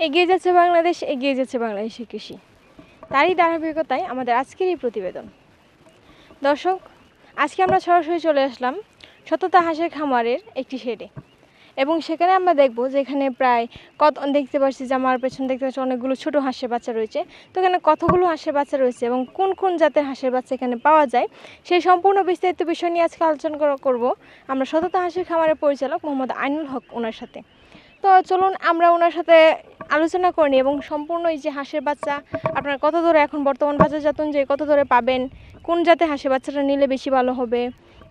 এগিয়ে যাচ্ছে বাংলাদেশ, এগিয়ে যাচ্ছে বাংলাদেশের কৃষি। তারই ধারাবাহিকতায় আমাদের আজকের এই প্রতিবেদন। দর্শক, আজকে আমরা সরাসরি চলে আসলাম সততা হাঁসের খামারের একটি শেডে, এবং সেখানে আমরা দেখব যে এখানে প্রায় দেখতে পাচ্ছি যে আমার পেছনে দেখতে পাচ্ছি অনেকগুলো ছোটো হাঁসের বাচ্চা রয়েছে। তো এখানে কতগুলো হাঁসের বাচ্চা রয়েছে এবং কোন কোন জাতের হাঁসের বাচ্চা এখানে পাওয়া যায়, সেই সম্পূর্ণ বিস্তারিত বিষয় নিয়ে আজকে আলোচনা করব আমরা সততা হাঁসের খামারের পরিচালক মোহাম্মদ আইনুল হক ওনার সাথে। তো চলুন আমরা ওনার সাথে আলোচনা করি এবং সম্পূর্ণ এই যে হাঁসের বাচ্চা আপনার কত দরে এখন বর্তমান বাজারজাত অনুযায়ী কত দরে পাবেন, কোন জাতের হাঁসের বাচ্চাটা নিলে বেশি ভালো হবে,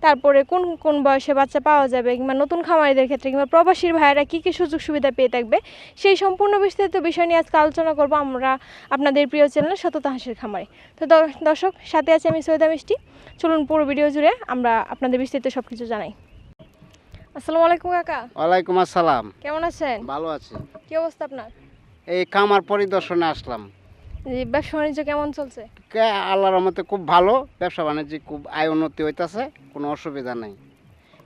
তারপরে কোন কোন বয়সে বাচ্চা পাওয়া যাবে, কিংবা নতুন খামারিদের ক্ষেত্রে কিংবা প্রবাসীর ভাইয়েরা কী কী সুযোগ সুবিধা পেয়ে থাকবে, সেই সম্পূর্ণ বিস্তারিত বিষয় নিয়ে আজকে আলোচনা করব আমরা আপনাদের প্রিয় চ্যানেল সততা হাঁসের খামারে। তো দর্শক, সাথে আছে আমি সৈয়দা মিষ্টি। চলুন পুরো ভিডিও জুড়ে আমরা আপনাদের বিস্তারিত সব কিছু জানাই। আসসালামু আলাইকুম কাকা। ওয়ালাইকুম আসসালাম। কেমন আছেন? ভালো আছি। কি অবস্থা আপনার? এই খামার পরিদর্শনে আসলাম। ব্যবসা বাণিজ্য কেমন চলছে? আল্লাহর রহমতে খুব ভালো, ব্যবসা বাণিজ্য খুব আয় উন্নতি হইতাছে, কোনো অসুবিধা নাই।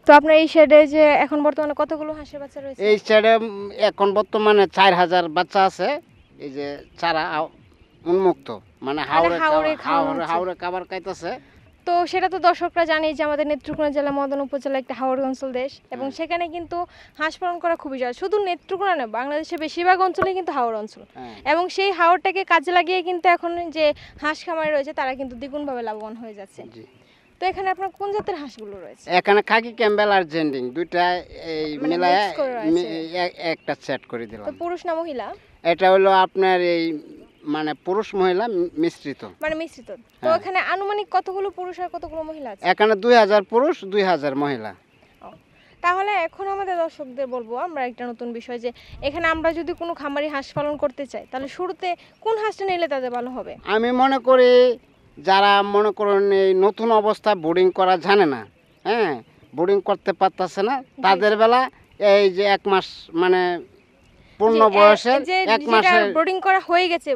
তো আপনার এই শেডে যে এখন বর্তমানে কতগুলো হাঁসের বাচ্চা রয়েছে? এই সাইডে এখন বর্তমানে 4000 বাচ্চা আছে। এই যে চারা উন্মুক্ত, মানে হাওড়ে খাবার খাইতেছে। তো সেটা তো দর্শকরা জানে যে আমাদের নেত্রকোনা জেলা মদন উপজেলা একটা হাওড় অঞ্চল দেশ, এবং সেখানে কিন্তু হাঁস পালন করা খুবই সহজ। শুধু নেত্রকোনা নয়, বাংলাদেশের বেশিরভাগ অঞ্চলে কিন্তু হাওড় অঞ্চল, এবং সেই হাওড়টাকে কাজে লাগিয়ে কিন্তু এখন যে হাঁস খামারে রয়েছে তারা কিন্তু দ্বিগুণভাবে লাভবান হয়ে যাচ্ছে। তো এখানে আপনার কোন জাতের হাঁসগুলো রয়েছে? এখানে খাকি ক্যাম্বেল আর জেন্ডিং দুইটা এই মিলায় একটা সেট করে দিলাম। তো পুরুষ না মহিলা? এটা হলো আপনার এই মানে পুরুষ মহিলা মিশ্রিত, মানে মিশ্রিত। তো এখানে আনুমানিক কতগুলো পুরুষ আর কতগুলো মহিলা আছে? এখানে 2000 পুরুষ 2000 মহিলা। তাহলে এখন আমাদের দর্শকদের বলবো আমরা একটা নতুন বিষয়, যে এখানে আমরা যদি কোনো খামারি হাঁস পালন করতে চাই তাহলে শুরুতে কোন হাঁসটা নিলে তাদের ভালো হবে? আমি মনে করি যারা মনে করেন এই নতুন অবস্থা বোর্ডিং করা জানে না, বোর্ডিং করতে পারতেছে না, তাদের বেলা এই যে 1 মাস মানে পূর্ণ বয়সের 1 মাসে বোর্ডিং করা হয়ে গেছে,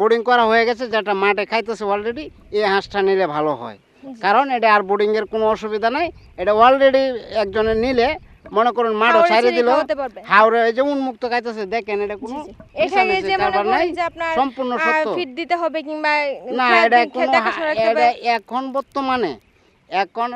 বোর্ডিং করা হয়ে গেছে, যেটা মাঠে খাইতেছে অলরেডি, এই হাঁসটা নিলে ভালো হয়। কারণ এটা আর বোর্ডিং এর কোনো অসুবিধা নাই। এটা অলরেডি একজনের নিলে মনে করুন মাঠও ছাড়িয়ে দিল, হাওড়ে এই যে উন্মুক্ত খাইতেছে, দেখেন এটা কোনো সম্পূর্ণ সত্য। ফিড দিতে হবে কিংবা না, এটা এখন বর্তমানে এখন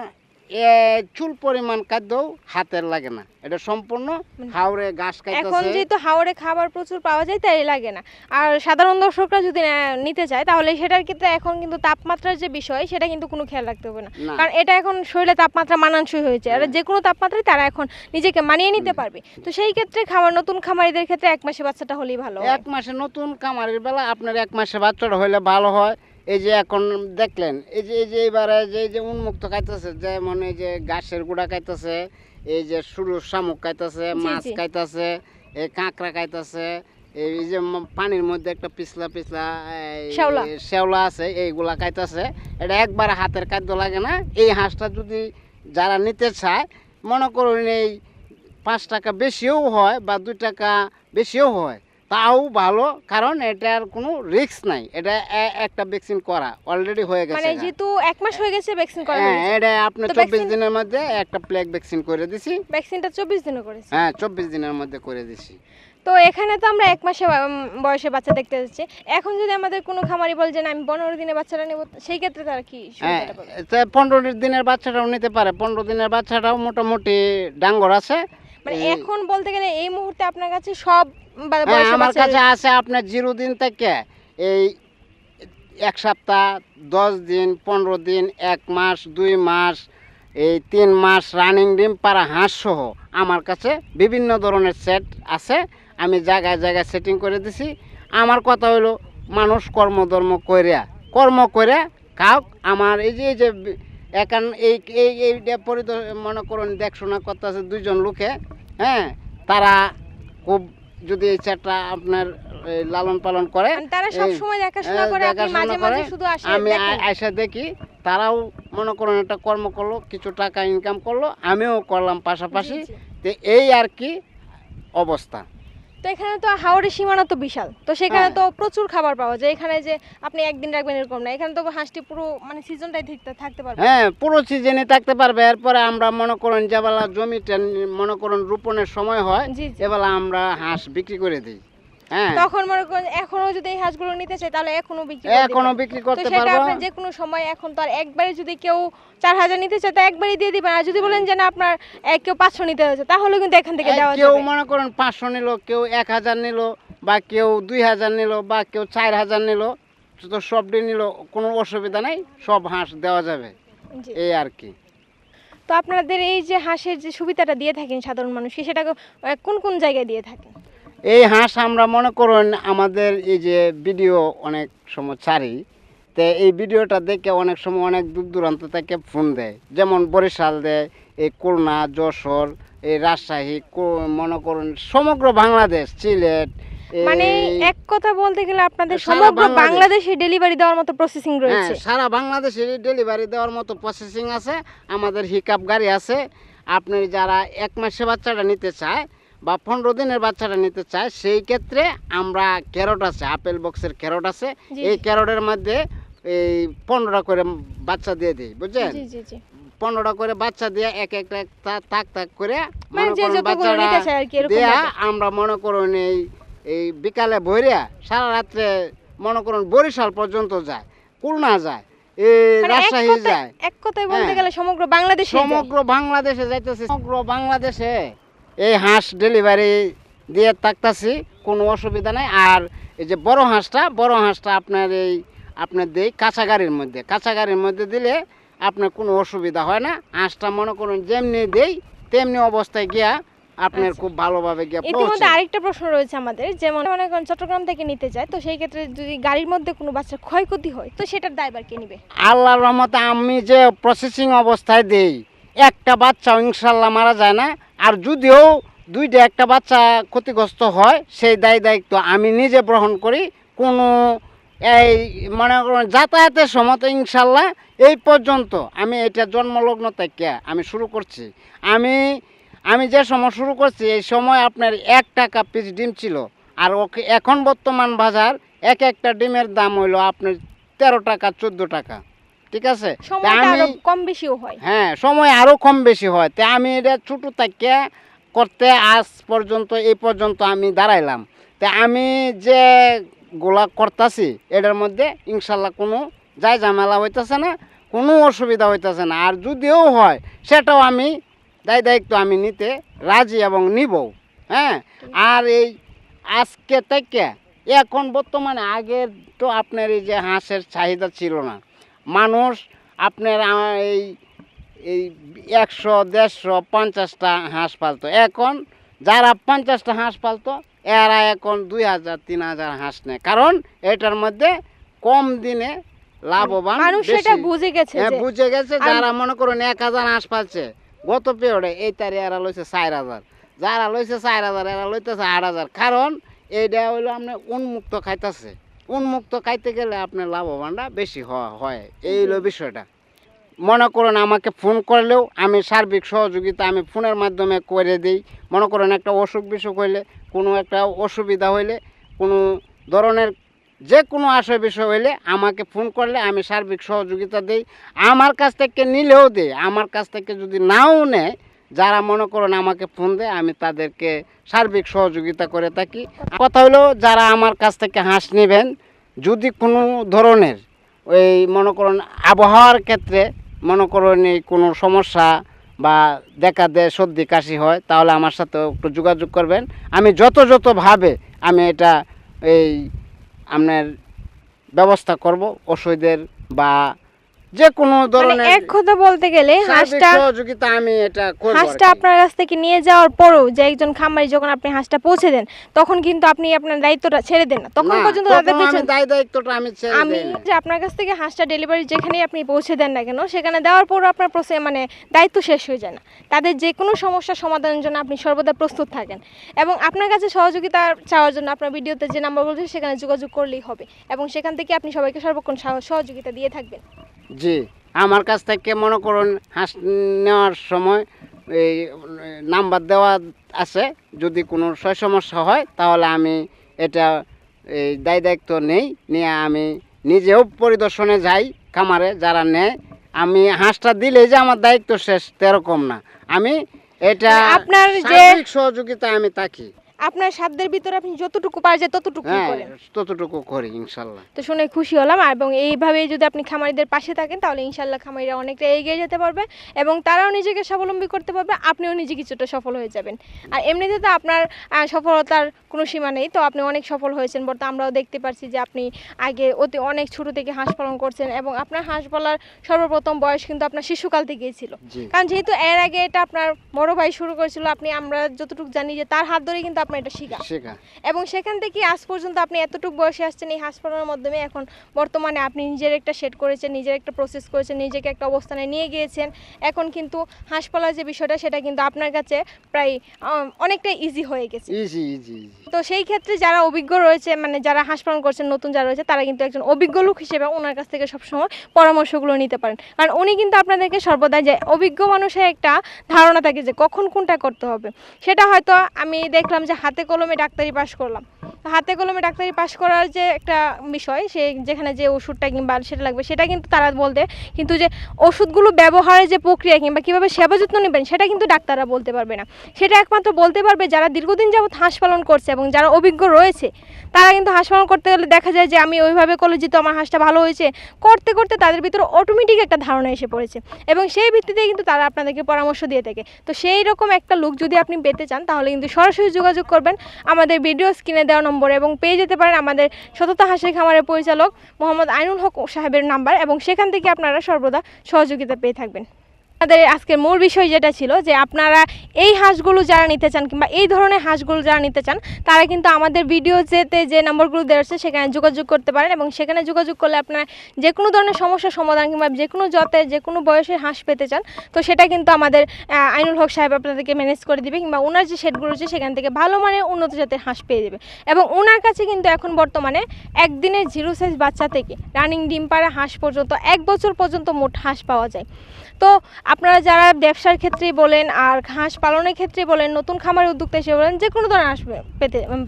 চুল পরিমাণ খাদ্য হাতের লাগে না, এটা সম্পূর্ণ হাওড়ে ঘাস খাইতেছে। এখন যেহেতু হাওড়ে খাবার প্রচুর পাওয়া যায় তাই লাগে না। আর সাধারণ দর্শকরা যদি নিতে চায় তাহলে সেটার ক্ষেত্রে এখন কিন্তু তাপমাত্রার যে বিষয় সেটা কিন্তু কোনো খেয়াল রাখতে হবে না, কারণ এটা এখন শরীরে তাপমাত্রা মানানসই হয়েছে, আর যে কোনো তাপমাত্রায় তারা এখন নিজেকে মানিয়ে নিতে পারবে। তো সেই ক্ষেত্রে নতুন খামারিদের ক্ষেত্রে 1 মাসে বাচ্চাটা হলেই ভালো। 1 মাসে নতুন খামারির বেলা আপনার 1 মাসে বাচ্চাটা হলে ভালো হয়। এই যে এখন দেখলেন এই যে এবারে যে উন্মুক্ত খাইতেছে, যেমন এই যে ঘাসের গুঁড়া খাইতেছে, এই যে সরু শামুক খাইতেছে, মাছ খাইতেছে, এই কাঁকড়া খাইতেছে, এই যে পানির মধ্যে একটা পিছলা শেওলা আছে, এইগুলা খাইতেছে। এটা একবার হাতের খাদ্য লাগে না। এই হাঁসটা যদি যারা নিতে চায়, মনে করুন এই 5 টাকা বেশিও হয় বা 2 টাকা বেশিও হয়, তাও ভালো, কারণ এটার কোনো রিস্ক নাই। এটা একটা ভ্যাকসিন করা অলরেডি হয়ে গেছে, মানে যেহেতু 1 মাস হয়ে গেছে ভ্যাকসিন করা হয়েছে। হ্যাঁ, এটা আপনি 24 দিনের মধ্যে একটা প্লেগ ভ্যাকসিন করে দিছি। ভ্যাকসিনটা 24 দিনে করেছি? হ্যাঁ, 24 দিনের মধ্যে করে দিছি। তো এখানে তো আমরা 1 মাসে বয়সে বাচ্চা দেখতে যাচ্ছি। এখন যদি আমাদের কোনো খামারি বলে যে আমি 15 দিনের বাচ্চাটা নেব, সেই ক্ষেত্রে তারা কি সুবিধাটা পাবে? 15 দিনের বাচ্চাটাও নিতে পারে। 15 দিনের বাচ্চাটাও মোটামুটি ডাঙ্গর আছে। মানে এখন বলতে গেলে এই মুহূর্তে আপনার কাছে সব আমার কাছে আছে আপনার 0 দিন থেকে এই 1 সপ্তাহ, 10 দিন, 15 দিন, 1 মাস, 2 মাস, এই 3 মাস রানিং ডিম পারা হাঁস সহ আমার কাছে বিভিন্ন ধরনের সেট আছে। আমি জায়গায় জায়গায় সেটিং করে দিছি। আমার কথা হলো মানুষ কর্ম করে খাওক। আমার এই যে এখন এইটা মনে করুন দেখশোনা করতেছে 2 জন লোকে, তারা খুব যদি এই সেটটা আপনার লালন পালন করে, তারা সব সময় দেখাশোনা করে, আপনি মাঝে মাঝে শুধু আসেন, আমি আইসা দেখি, তারাও মনে করুন একটা কর্ম করলো, কিছু টাকা ইনকাম করলো, আমিও করলাম পাশাপাশি। তো এই আর কি অবস্থা। তো এখানে তো হাওড়ের সীমানা তো বিশাল, তো সেখানে তো প্রচুর খাবার পাওয়া যায়। এখানে যে আপনি একদিন রাখবেন এরকম না, এখানে তো হাঁসটি পুরো মানে সিজনটাই থাকতে পারবে। হ্যাঁ, পুরো সিজনে থাকতে পারবে। এরপরে আমরা মনে করুন যেবেলা জমিটা মনে করুন রোপণের সময় হয়, এবেলা আমরা হাঁস বিক্রি করে দিই। হ্যাঁ তখন মনে করেন এখনো যদি এই হাঁসগুলো নিতে চাই তাহলে এখনো বিক্রি করে এখনো দিবেন। বিক্রি তো করতে সেটা পারবো। আপনি যে কোনো সময়, এখন তো আর একবারে যদি কেউ 4000 নিতে চায় তো একবারই দিয়ে দিবেন, আর যদি বলেন যে না আপনার কেউ 500 নিতে হচ্ছে তাহলে কিন্তু এখান থেকে দেওয়া কেউ যাবে। মনে করেন 500 নিল, কেউ 1000 নিল, বা কেউ 2000 নিল, বা কেউ 4000 নিল, তো সবটি নিল, কোনো অসুবিধা নাই, সব হাঁস দেওয়া যাবে, জি। এই আর কি। তো আপনাদের এই যে হাঁসের যে সুবিধাটা দিয়ে থাকেন সাধারণ মানুষকে, সেটা কোন কোন জায়গায় দিয়ে থাকেন? এই হাঁস আমরা মনে করুন আমাদের এই যে ভিডিও অনেক সময় ছাড়ি, তো এই ভিডিওটা দেখে অনেক সময় অনেক দূর দূরান্ত থেকে ফোন দেয়, যেমন বরিশাল দেয়, এই খুলনা, যশোর, এই রাজশাহী, মনে করুন সমগ্র বাংলাদেশ, সিলেট, মানে এই এক কথা বলতে গেলে আপনাদের সারা সমগ্র বাংলাদেশ। বাংলাদেশে ডেলিভারি দেওয়ার মতো প্রসেসিং হ্যাঁ রয়েছে। সারা বাংলাদেশে ডেলিভারি দেওয়ার মতো প্রসেসিং আছে। আমাদের হিকাপ গাড়ি আছে। আপনি যারা 1 মাসের বাচ্চাটা নিতে চায় বা 15 দিনের বাচ্চাটা নিতে চায়, সেই ক্ষেত্রে আমরা ক্যারট আছে, আপেল বক্সের ক্যারট আছে, জি, এই জি। ক্যারটের মধ্যে এই 15টা করে বাচ্চা দিয়ে দিই, বুঝছেন? জি জি জি। 15টা করে বাচ্চা দিয়ে এক একটা তাক তাক করে মানে মনে যে করুন যতগুলো বাচ্চাটা নিতে চায় আর কি, এরকম দেয়া ভাবে। আমরা মনে করুন এই এই বিকালে সারা রাত্রে মনে করুন বরিশাল পর্যন্ত যায়, খুলনা যায়, এই মানে রাজশাহী যায়, এক কথায় বলতে হ্যাঁ। গেলে সমগ্র বাংলাদেশে সমগ্র বাংলাদেশে যাইতেছে। সমগ্র বাংলাদেশে এই হাঁস ডেলিভারি দিয়ে থাকতেছি, কোনো অসুবিধা নাই। আর এই যে বড় হাঁসটা আপনার আপনার দেই কাঁচা গাড়ির মধ্যে দিলে আপনার কোনো অসুবিধা হয় না। হাঁসটা মনে করুন যেমনি দেই তেমনি অবস্থায় গিয়া আপনার আচ্ছা। খুব ভালোভাবে গিয়া ইতিমধ্যে পৌঁছে। আরেকটা প্রশ্ন রয়েছে আমাদের, যেমন মনে করেন চট্টগ্রাম থেকে নিতে চায়, তো সেই ক্ষেত্রে যদি গাড়ির মধ্যে কোনো বাচ্চার ক্ষয়ক্ষতি হয় তো সেটার দায়ভার কে নেবে? আল্লাহর রহমতে আমি যে প্রসেসিং অবস্থায় দেই, একটা বাচ্চা ইনশাল্লাহ মারা যায় না। আর যদিও দুইটা একটা বাচ্চা ক্ষতিগ্রস্ত হয়, সেই দায়িত্ব আমি নিজে গ্রহণ করি। কোনো এই মনে করুন যাতায়াতের সময় তো ইনশাল্লাহ এই পর্যন্ত আমি এটা জন্মলগ্ন থেকে আমি শুরু করছি। আমি যে সময় শুরু করছি এই সময় আপনার 1 টাকা পিস ডিম ছিল, আর ওকে এখন বর্তমান বাজার একটা ডিমের দাম হইলো আপনার 13 টাকা 14 টাকা, ঠিক আছে? তা সময়টা আরো কম বেশিও হয়। হ্যাঁ সময় আরও কম বেশি হয়। তা আমি এটা ছোটো থেকে করতে আজ পর্যন্ত এই পর্যন্ত আমি দাঁড়াইলাম। তা আমি যে গোলা করতেছি এটার মধ্যে ইনশাল্লাহ কোনো ঝামেলা হইতেছে না, কোনো অসুবিধা হইতেছে না। আর যদিও হয় সেটাও আমি দায়িত্ব আমি নিতে রাজি এবং নিব। হ্যাঁ আর এই আজকে থেকে এখন বর্তমানে, আগের তো আপনার এই যে হাঁসের চাহিদা ছিল না, মানুষ আপনার এই এই 100, 150, 50টা হাঁস পালতো। এখন যারা 50টা হাঁস পালতো এরা এখন 2000, 3000 হাঁস নেয়, কারণ এটার মধ্যে কম দিনে লাভবান মানুষ বেশি। সেটা বুঝে গেছে হ্যাঁ যে বুঝে গেছে। যারা মনে করুন 1000 হাঁস পালছে গত পিরিয়ডে, এই তারিখ এরা লইছে 4000, যারা লইছে 4000 এরা লইতেছে 8000। কারণ এইটা হইলো আপনার উন্মুক্ত খাইতেছে। উন্মুক্ত খাইতে গেলে আপনার লাভবানটা বেশি হয়, এই হলো বিষয়টা। মনে করুন আমাকে ফোন করলেও আমি সার্বিক সহযোগিতা আমি ফোনের মাধ্যমে করে দিই। মনে করুন একটা অসুখ বিসুখ হইলে, কোনো একটা অসুবিধা হইলে, কোনো ধরনের যে কোনো আশয় বিষয় হইলে আমাকে ফোন করলে আমি সার্বিক সহযোগিতা দিই। আমার কাছ থেকে নিলেও দেই, আমার কাছ থেকে যদি নাও নেয়, যারা মনে করুন আমাকে ফোন দেয় আমি তাদেরকে সার্বিক সহযোগিতা করে থাকি। কথা হলো যারা আমার কাছ থেকে হাঁস নেবেন, যদি কোনো ধরনের ওই মনে করুন আবহাওয়ার ক্ষেত্রে মনে করুন এই কোনো সমস্যা বা দেখা দেয় সর্দি কাশি হয়, তাহলে আমার সাথে একটু যোগাযোগ করবেন। আমি যতভাবে আমি এটা এই আপনার ব্যবস্থা করব ওষুধের বা যে কোনো মানে ধরনের এক কথা বলতে গেলে সার্বিক হাঁসটা সহযোগিতা আমি এটা করব। হাঁসটা আপনার কাছ থেকে নিয়ে যাওয়ার পরেও যে একজন খামারি যখন আপনি হাঁসটা পৌঁছে দেন তখন কিন্তু আপনি আপনার দায়িত্বটা ছেড়ে দেন না, তখন পর্যন্ত তাদের আমি পেছনে দায়িত্বটা আমি ছেড়ে আমি দেই না। যে আপনার কাছ থেকে হাঁসটা ডেলিভারি যেখানেই আপনি পৌঁছে দেন না কেন, সেখানে দেওয়ার পরও আপনার মানে দায়িত্ব শেষ হয়ে যায় না। তাদের যে কোনো সমস্যার সমাধানের জন্য আপনি সর্বদা প্রস্তুত থাকেন, এবং আপনার কাছে সহযোগিতা চাওয়ার জন্য আপনার ভিডিওতে যে নাম্বার বলছে সেখানে যোগাযোগ করলেই হবে, এবং সেখান থেকে আপনি সবাইকে সর্বক্ষণ সহযোগিতা দিয়ে থাকবেন। জি আমার কাছ থেকে মনে করুন হাঁস নেওয়ার সময় এই নাম্বার দেওয়া আছে, যদি কোনো সমস্যা হয় তাহলে আমি এটা এই দায়িত্ব নিয়ে আমি নিজেও পরিদর্শনে যাই খামারে যারা নেয়। আমি হাঁসটা দিলে যে আমার দায়িত্ব শেষ এরকম না, আমি এটা মানে আপনার যে সার্বিক সহযোগিতা আমি থাকি। আপনার সাধ্যের ভিতরে আপনি যতটুকু পারা যায় ততটুকু হ্যাঁ করেন। ততটুকু করি ইনশাল্লাহ। তো শুনে খুশি হলাম, এবং এইভাবে যদি আপনি খামারিদের পাশে থাকেন তাহলে ইনশাল্লাহ খামারিরা অনেকটা এগিয়ে যেতে পারবে এবং তারাও নিজেকে স্বাবলম্বী করতে পারবে, আপনিও নিজে কিছুটা সফল হয়ে যাবেন। আর এমনিতে তো আপনার সফলতার কোনো সীমা নেই, তো আপনি অনেক সফল হয়েছেন। বর্তমানে আমরাও দেখতে পাচ্ছি যে আপনি আগে অনেক ছোট থেকে হাঁস পালন করছেন এবং আপনার হাঁস পালার সর্বপ্রথম বয়স কিন্তু আপনার শিশুকাল থেকেই ছিল। জি কারণ যেহেতু এর আগে এটা আপনার বড় ভাই শুরু করেছিল, আমরা যতটুকু জানি যে তার হাত ধরে কিন্তু আপনার এটা শেখা, শেখা। এবং সেখান থেকে আজ পর্যন্ত আপনি এতটুকু বয়সে আসছেন এই হাঁস পালনের মাধ্যমে। এখন বর্তমানে আপনি নিজের একটা সেট করেছেন, নিজের একটা প্রসেস করেছেন, নিজেকে একটা অবস্থানে নিয়ে গিয়েছেন। এখন কিন্তু হাঁস পালার যে বিষয়টা সেটা কিন্তু আপনার কাছে প্রায় অনেকটা ইজি হয়ে গেছে। Easy easy easy. তো সেই ক্ষেত্রে যারা অভিজ্ঞ রয়েছে, মানে যারা হাঁস পালন করছেন নতুন যারা রয়েছে, তারা কিন্তু একজন অভিজ্ঞ লোক হিসেবে ওনার কাছ থেকে সবসময় পরামর্শগুলো নিতে পারেন। কারণ উনি কিন্তু আপনাদেরকে সর্বদা, যে অভিজ্ঞ মানুষের একটা ধারণা থাকে যে কখন কোনটা করতে হবে, সেটা হয়তো আমি দেখলাম যে হাতে কলমে ডাক্তারি পাশ করলাম, হাতে কলমে ডাক্তারি পাশ করার যে একটা বিষয়, সে যেখানে যে ওষুধটা কিংবা সেটা লাগবে সেটা কিন্তু তারা বলতে, কিন্তু যে ওষুধগুলো ব্যবহারের যে প্রক্রিয়া কিংবা কীভাবে সেবা যত্ন নেবেন সেটা কিন্তু ডাক্তাররা বলতে পারবে না। সেটা একমাত্র বলতে পারবে যারা দীর্ঘদিন যাবৎ হাঁস পালন করছে এবং যারা অভিজ্ঞ রয়েছে। তারা কিন্তু হাঁস পালন করতে গেলে দেখা যায় যে আমি ওইভাবে করলে যেহেতু আমার হাঁসটা ভালো হয়েছে, করতে করতে তাদের ভিতরে অটোমেটিক একটা ধারণা এসে পড়েছে এবং সেই ভিত্তিতে কিন্তু তারা আপনাদেরকে পরামর্শ দিয়ে থাকে। তো সেই রকম একটা লোক যদি আপনি পেতে চান তাহলে কিন্তু সরাসরি যোগাযোগ করবেন আমাদের ভিডিও স্ক্রিনে দেওয়া নম্বরে, এবং পেয়ে যেতে পারেন আমাদের সততা হাঁসের খামারের পরিচালক মোহাম্মদ আইনুল হক সাহেবের নাম্বার, এবং সেখান থেকে আপনারা সর্বদা সহযোগিতা পেয়ে থাকবেন। আমাদের আজকের মূল বিষয় যেটা ছিল যে আপনারা এই হাঁসগুলো যারা নিতে চান কিংবা এই ধরনের হাঁসগুলো যারা নিতে চান, তারা কিন্তু আমাদের ভিডিওতে যে নাম্বারগুলো দেওয়া আছে সেখানে যোগাযোগ করতে পারেন, এবং সেখানে যোগাযোগ করলে আপনারা যে কোনো ধরনের সমস্যার সমাধান কিংবা যে কোনো জাতের যে কোনো বয়সের হাঁস পেতে চান, তো সেটা কিন্তু আমাদের আইনুল হক সাহেব আপনাদেরকে ম্যানেজ করে দিবে, কিংবা ওনার যে শেডগুলো আছে সেখান থেকে ভালো মানের উন্নত জাতের হাঁস পেয়ে যাবে। এবং ওনার কাছে কিন্তু এখন বর্তমানে একদিনের 0 সাইজ বাচ্চা থেকে রানিং ডিম পাড়া হাঁস পর্যন্ত 1 বছর পর্যন্ত মোট হাঁস পাওয়া যায়। তো আপনারা যারা ব্যবসার ক্ষেত্রে বলেন আর হাঁস পালনের ক্ষেত্রে বলেন, নতুন খামারের উদ্যোক্তা হিসেবে বলেন, যে কোনো ধরনের হাঁস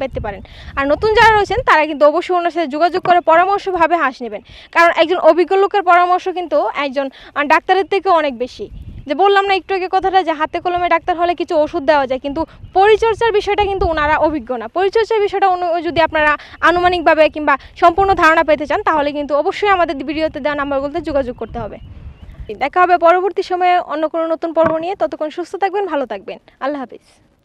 পেতে পারেন। আর নতুন যারা রয়েছেন তারা কিন্তু অবশ্যই ওনার সাথে যোগাযোগ করে পরামর্শভাবে হাঁস নেবেন, কারণ একজন অভিজ্ঞ লোকের পরামর্শ কিন্তু একজন ডাক্তারের থেকে অনেক বেশি। যে বললাম না একটু আগে কথাটা, যে হাতে কলমে ডাক্তার হলে কিছু ওষুধ দেওয়া যায়, কিন্তু পরিচর্যার বিষয়টা কিন্তু ওনারা অভিজ্ঞ না। পরিচর্যার বিষয়টা যদি আপনারা আনুমানিকভাবে কিংবা সম্পূর্ণ ধারণা পেতে চান তাহলে কিন্তু অবশ্যই আমাদের ভিডিওতে দেওয়া নাম্বারগুলোতে যোগাযোগ করতে হবে। দেখা হবে পরবর্তী সময়ে অন্য কোনো নতুন পর্ব নিয়ে। ততক্ষণ সুস্থ থাকবেন, ভালো থাকবেন। আল্লাহ হাফিজ।